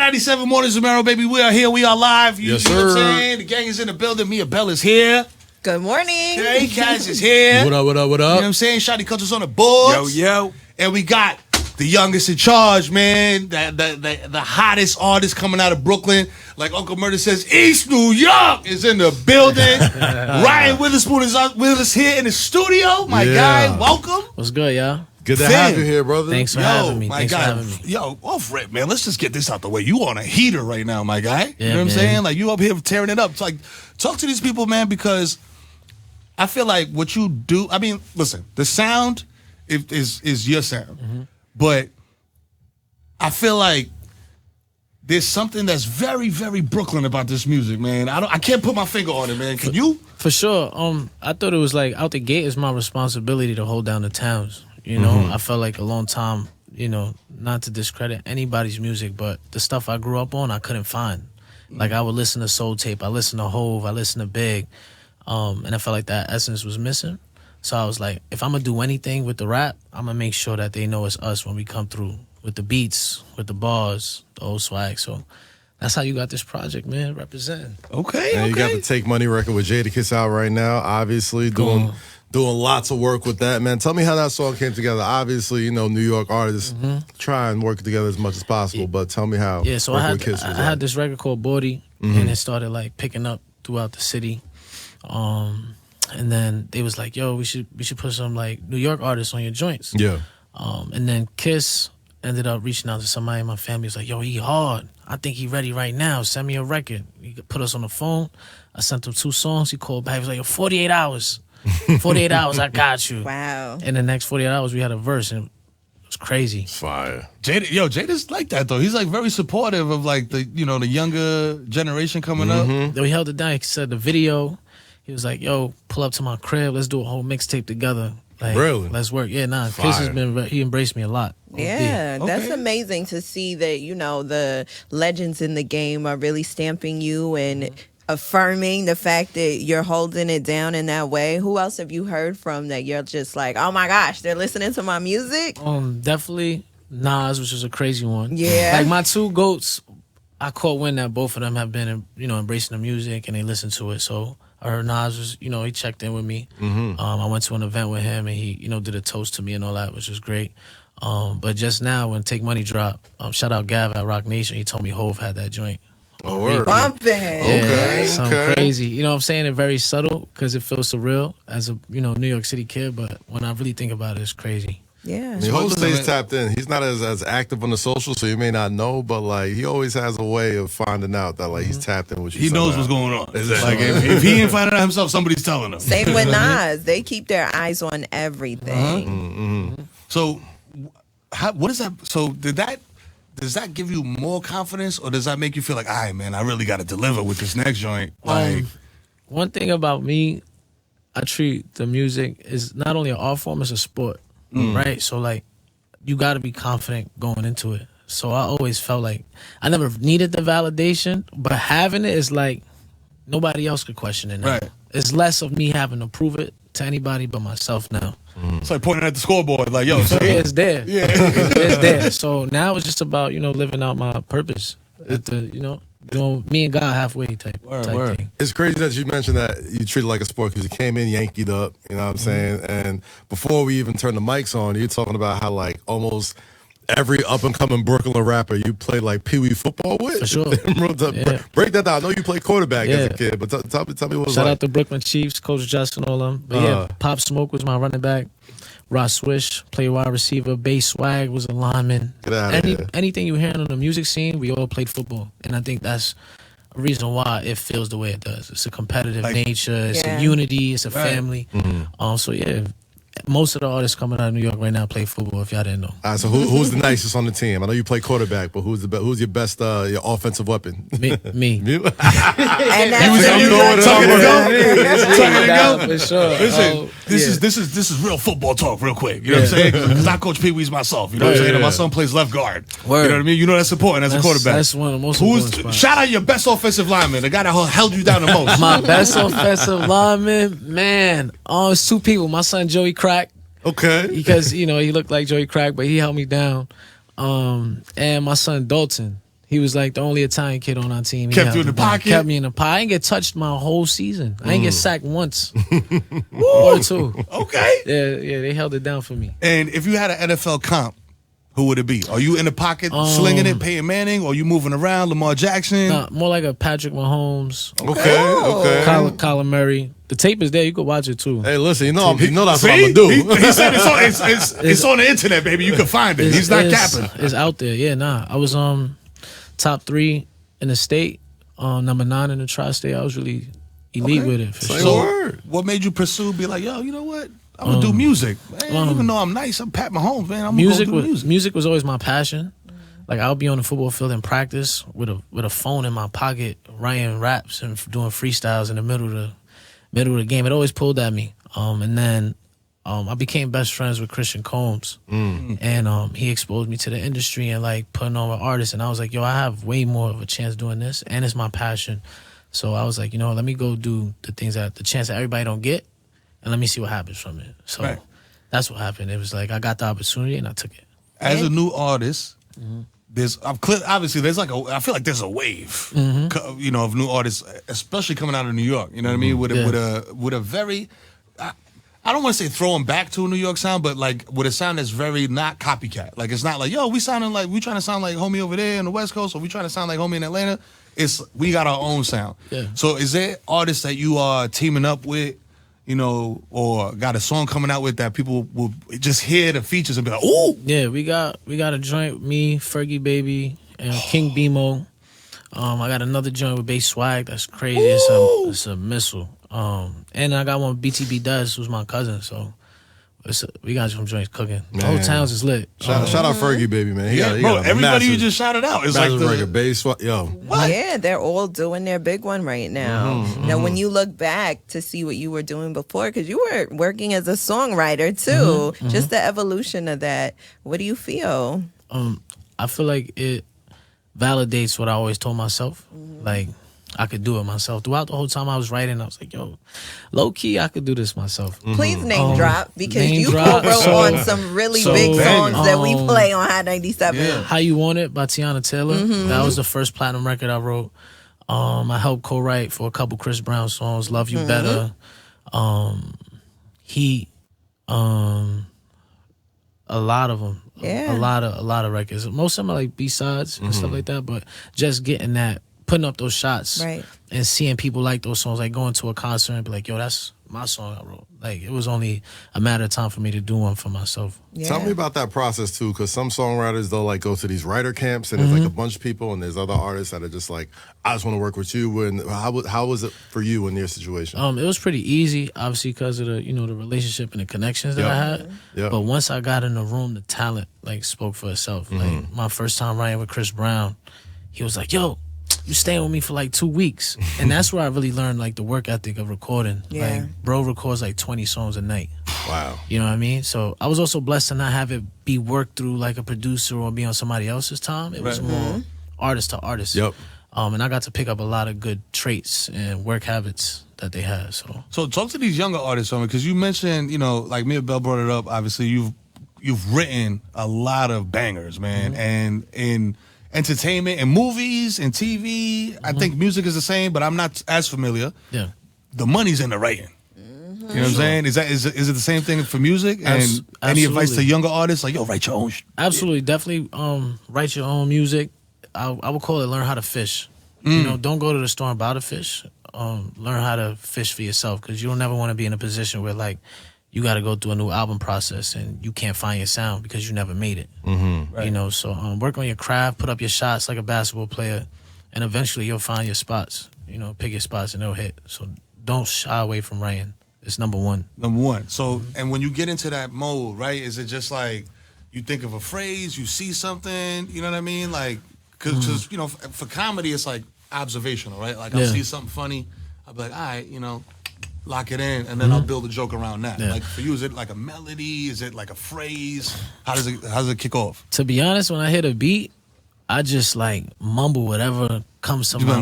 97 Mornings with Mero, baby. We are here. We are live. Yes, know what I'm sir. saying? The gang is in the building. Mia Bell is here. Good morning. Okay, Kaz is here. What up, what up, what You know up? what I'm saying? Shotty Culture's on the boards. Yo. And we got the youngest in charge, man. The hottest artist coming out of Brooklyn. Like Uncle Murder says, East New York is in the building. Ryan Witherspoon is with us here in the studio. My guy, welcome. What's good, y'all? Good to Fam. have you here, brother. Thanks for having me. My Thanks guy, for having me. yo, off rip, man. Let's just get this out the way. You on a heater right now, my guy. You know what I'm man. saying? Like you up here tearing it up. It's like, talk to these people, man, because I feel like what you do. I mean, listen, the sound is your sound, but I feel like there's something that's very, very Brooklyn about this music, man. I can't put my finger on it, man. Can you? For sure. I thought it was like out the gate is my responsibility to hold down the towns. You know, I felt like a long time, you know, not to discredit anybody's music, but the stuff I grew up on, I couldn't find. Like I would listen to Soul Tape, I listened to Hove, I listened to Big, and I felt like that essence was missing. So I was like, if I'm gonna do anything with the rap, I'm gonna make sure that they know it's us when we come through with the beats, with the bars, the old swag. So that's how you got this project, man, representing. Okay, And you got the Take Money record with Jadakiss out right now. Obviously, doing lots of work with that, man. Tell me how that song came together. Obviously, you know, New York artists try and work together as much as possible, but tell me how. Yeah, so I had this record called Bordy, and it started like picking up throughout the city. And then they was like, yo, we should put some like New York artists on your joints. Yeah. And then Kiss ended up reaching out to somebody in my family. Was like, yo, he hard. I think he ready right now. Send me a record. He put us on the phone. I sent him 2 songs. He called back. He was like, yo, 48 hours. 48 hours, I got you. Wow. In the next 48 hours, we had a verse, and it was crazy. Fire. Jada's like that though. He's like very supportive of like the the younger generation coming up. Then we held it down. He said the video. He was like, yo, pull up to my crib. Let's do a whole mixtape together. Like, Really? Let's work. Yeah, nah. Fire. Kiss has been, he embraced me a lot. Yeah, that's Okay. amazing to see that, the legends in the game are really stamping you and affirming the fact that you're holding it down in that way. Who else have you heard from that you're just like, oh my gosh, they're listening to my music? Definitely Nas, which was a crazy one. Yeah. Like my 2 GOATs, I caught wind that both of them have been, embracing the music and they listen to it. So I heard Nas was, he checked in with me. I went to an event with him and he, did a toast to me and all that, which was great. But just now when Take Money dropped, shout out Gav at Rock Nation, he told me Hove had that joint. Oh, word. Bumping. Okay. Something crazy. You know what I'm saying? It's very subtle because it feels surreal as a, New York City kid. But when I really think about it, it's crazy. Yeah. I mean, Hov stays tapped in. He's not as active on the social, so you may not know, but like he always has a way of finding out that like he's tapped in with you. He knows what's going on. Like if he ain't finding out himself, somebody's telling him. Same with Nas. They keep their eyes on everything. So, what is that? So, does that give you more confidence, or does that make you feel like, all right, man, I really got to deliver with this next joint? Like, One thing about me, I treat the music is not only an art form, it's a sport, right? So like, you got to be confident going into it. So I always felt like I never needed the validation, but having it is like nobody else could question it now. Right. It's less of me having to prove it to anybody but myself now. it's like pointing at the scoreboard, like, yo, so It's there. yeah. It's there. So now it's just about, living out my purpose. At the, doing me and God halfway type Word. thing. It's crazy that you mentioned that you treat it like a sport because you came in yankied up, you know what I'm saying? And before we even turned the mics on, you're talking about how like almost every up-and-coming Brooklyn rapper you play like peewee football with. For sure. Yeah. Break that down. I know you played quarterback as a kid, but tell me what it was Shout like. out to Brooklyn Chiefs, Coach Justin, all them. But yeah, Pop Smoke was my running back. Ross Swish played wide receiver. Bass Swag was a lineman. Get out of here. Anything you hear on the music scene, we all played football. And I think that's a reason why it feels the way it does. It's a competitive nature. It's a unity. It's a family. So yeah, most of the artists coming out of New York right now play football, if y'all didn't know. All right, so who's the nicest on the team? I know you play quarterback, but who's your best your offensive weapon? Me. You? And that's was what you you know got talking to about? do. Talking to go? For sure. Listen, Yeah. this is real football talk, real quick. You know what I'm saying? Because I coach peewees myself. You know what I'm saying? And my son plays left guard. Word. You know what I mean? You know that's important as a quarterback. That's one of the most important spots. Shout out your best offensive lineman, the guy that held you down the most. My best offensive lineman, man. It's 2 people. My son Joey Crack. Okay. Because, he looked like Joey Crack, but he held me down. And my son Dalton. He was like the only Italian kid on our team. He Kept held you in it the down. pocket? Kept me in the pocket. I didn't get touched my whole season. I didn't get sacked once. Or two. Okay. Yeah, they held it down for me. And if you had an NFL comp, who would it be? Are you in the pocket slinging it, Peyton Manning, or are you moving around, Lamar Jackson? Nah, more like a Patrick Mahomes, Okay. Kyler Murray. The tape is there. You could watch it too. Hey, listen, you know that's what I'm See? gonna do. He said it's on the internet, baby. You can find it. He's not capping. It's out there. Yeah, nah. I was top 3 in the state, number 9 in the tri-state. I was really elite with it. For Say sure. word. What made you pursue? Be like, yo, you know what? I'm gonna do music. Man, even though I'm nice, I'm Pat Mahomes, man. I'm Music gonna go do was music was always my passion. Like I'll be on the football field in practice with a phone in my pocket, writing raps and doing freestyles in the middle of the game. It always pulled at me. And then I became best friends with Christian Combs, and he exposed me to the industry and like putting on with artists. And I was like, yo, I have way more of a chance doing this, and it's my passion. So I was like, you know, let me go do the things the chance that everybody don't get, and let me see what happens from it. So that's what happened. It was like I got the opportunity and I took it. As a new artist, obviously there's I feel like there's a wave, you know, of new artists, especially coming out of New York. You know what I mean? With a very, I don't want to say throwing back to a New York sound, but like with a sound that's very not copycat. Like it's not like, yo, we trying to sound like homie over there in the West Coast, or we trying to sound like homie in Atlanta. We got our own sound. Yeah. So is there artists that you are teaming up with, you know, or got a song coming out with that people will just hear the features and be like, ooh? Yeah, we got a joint with me, Fergie Baby, and King Bimo. I got another joint with Bass Swag that's crazy. It's a missile. And I got one with BTB Does, who's my cousin. So we got some joints cooking. The whole town's is lit. Shout out Fergie, baby, man. He got everybody massive, you just shouted out is like the bass. Yo, what? Yeah, they're all doing their big one right now. Now, when you look back to see what you were doing before, because you were working as a songwriter too, just the evolution of that. What do you feel? I feel like it validates what I always told myself. Like I could do it myself. Throughout the whole time I was writing, I was like, yo, low key, I could do this myself. Please name drop, because you drop. wrote on some really big songs that we play on Hot 97. Yeah. How You Want It by Teyana Taylor. That was the first platinum record I wrote. I helped co-write for a couple Chris Brown songs, Love You Better. Heat. A lot of them. Yeah. A lot of records. Most of them are like B-sides and stuff like that, but just getting that, putting up those shots, Right. and seeing people like those songs, like going to a concert and be like, yo, that's my song I wrote. Like, it was only a matter of time for me to do one for myself. Yeah. Tell me about that process too, because some songwriters, they'll like go to these writer camps and there's like a bunch of people, and there's other artists that are just like, I just want to work with you. And how was it for you in your situation? It was pretty easy, obviously, because of the the relationship and the connections that I had. Yep. But once I got in the room, the talent like spoke for itself. Like my first time writing with Chris Brown, he was like, yo, you staying with me for like 2 weeks. And that's where I really learned like the work ethic of recording. Yeah. Like bro records like 20 songs a night. Wow. You know what I mean? So I was also blessed to not have it be worked through like a producer or be on somebody else's time. It was more artist to artist. Yep. And I got to pick up a lot of good traits and work habits that they had. So talk to these younger artists, homie, because you mentioned, you know, like me and Bell brought it up. Obviously, you've written a lot of bangers, man, and in entertainment and movies and TV. I think music is the same, but I'm not as familiar. Yeah. The money's in the writing. You know what I'm saying? Is it the same thing for music? And any Absolutely. advice to younger artists, like, yo, write your own Absolutely, definitely write your own music. I would call it learn how to fish. You know, don't go to the store and buy the fish. Learn how to fish for yourself, because you don't never want to be in a position where like you got to go through a new album process and you can't find your sound because you never made it. Right. You know, so work on your craft, put up your shots like a basketball player, and eventually you'll find your spots. You know, pick your spots and they'll hit. So don't shy away from writing. It's number one. Number one. So, and when you get into that mode, right, is it just like you think of a phrase, you see something, you know what I mean? Like, because you know, for comedy, it's like observational, right? Like, I'll see something funny, I'll be like, all right, you know, lock it in, and then I'll build a joke around that. Like, for you, is it like a melody? Is it like a phrase? How does it kick off? To be honest, when I hit a beat, I just like mumble whatever comes to my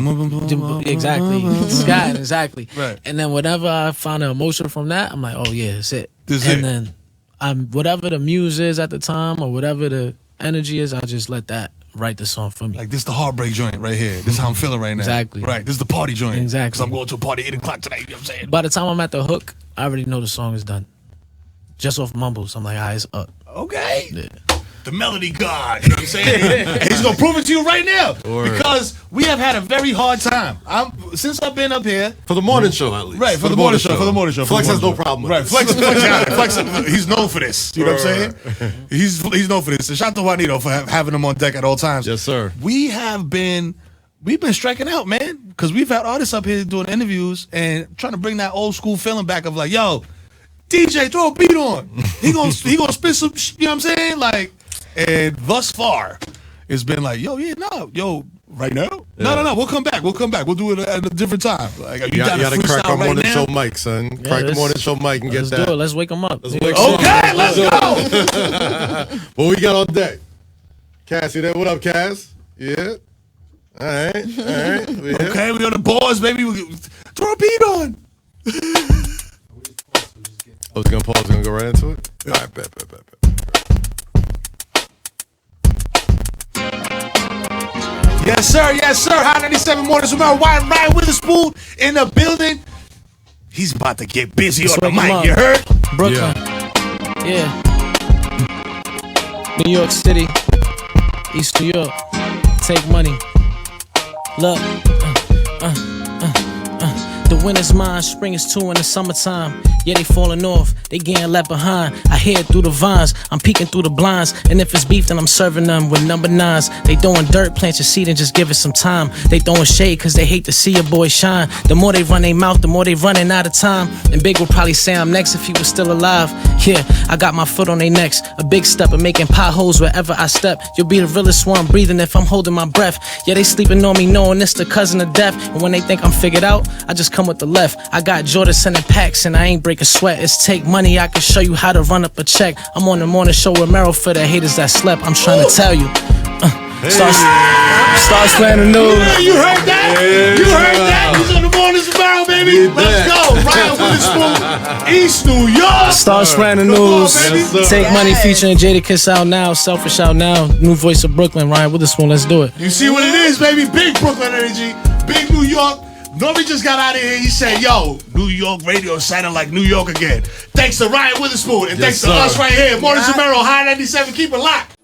exactly. Right. And then whatever I find an emotion from that, I'm like, oh yeah, that's it. Then whatever the muse is at the time or whatever the energy is, I just let that write the song for me. Like, this the heartbreak joint right here. This is how I'm feeling right now. Exactly. Right. This is the party joint. Exactly. Because I'm going to a party at 8 o'clock tonight. You know what I'm saying? By the time I'm at the hook, I already know the song is done. Just off mumbles, I'm like, it's up. Okay. Yeah. The melody god, you know what I'm saying? And he's gonna prove it to you right now. Because we have had a very hard time. Since I've been up here. For the morning show, at least. Right, for the morning show. For the morning show. Flex has no problem with right, this. Flex, he's known for this. You know what I'm saying? He's known for this. And shout out to Juanito for having him on deck at all times. Yes, sir. We've been striking out, man. Because we've had artists up here doing interviews and trying to bring that old school feeling back of like, yo, DJ, throw a beat on. He gonna spit some, you know what I'm saying? Like, and thus far, it's been like, right now? Yeah. No, we'll come back. We'll do it at a different time. Like, You gotta crack our morning show mic, son. Yeah, Crack the morning show mic and get that. Let's do it. Let's wake them up. Okay, let's go. What we got on deck? Cass, you there? What up, Cass? Yeah. All right. We Okay, we on the boards, baby. Throw a beat on. I was gonna pause. Gonna go right into it. All right, bet. Yes, sir. Hot 97 Mornings with Ryan Witherspoon in the building. He's about to get busy Let's on the wake him mic. up. You heard? Brooklyn. Yeah. New York City. East New York. Take money. Look. The winter's mine, spring is too in the summertime. Yeah, they falling off, they getting left behind. I hear it through the vines, I'm peeking through the blinds. And if it's beef, then I'm serving them with number 9s. They throwing dirt, plant your seed and just give it some time. They throwing shade cause they hate to see a boy shine. The more they run their mouth, the more they running out of time. And Big will probably say I'm next if he was still alive. Yeah, I got my foot on their necks. A big step in making potholes wherever I step. You'll be the realest one breathing if I'm holding my breath. Yeah, they sleeping on me knowing it's the cousin of death. And when they think I'm figured out, I just come with the left. I got Jordan sending packs and I ain't breaking sweat. It's take money, I can show you how to run up a check. I'm on the morning show with Mero for the haters that slept. I'm trying to tell you. Start playing the news. Yeah, you heard that? You heard that? He's on the mornings with Mero, baby. Let's go. Ryan Witherspoon, East New York. Start spreading the news. Take money featuring Jadakiss out now. Selfish out now. New voice of Brooklyn. Ryan Witherspoon. Let's do it. You see what it is, baby? Big Brooklyn energy. Big New York. Nobody just got out of here. He said, yo, New York radio sounding like New York again. Thanks to Ryan Witherspoon and thanks to us right here. Mornings with Mero, High 97. Keep it locked.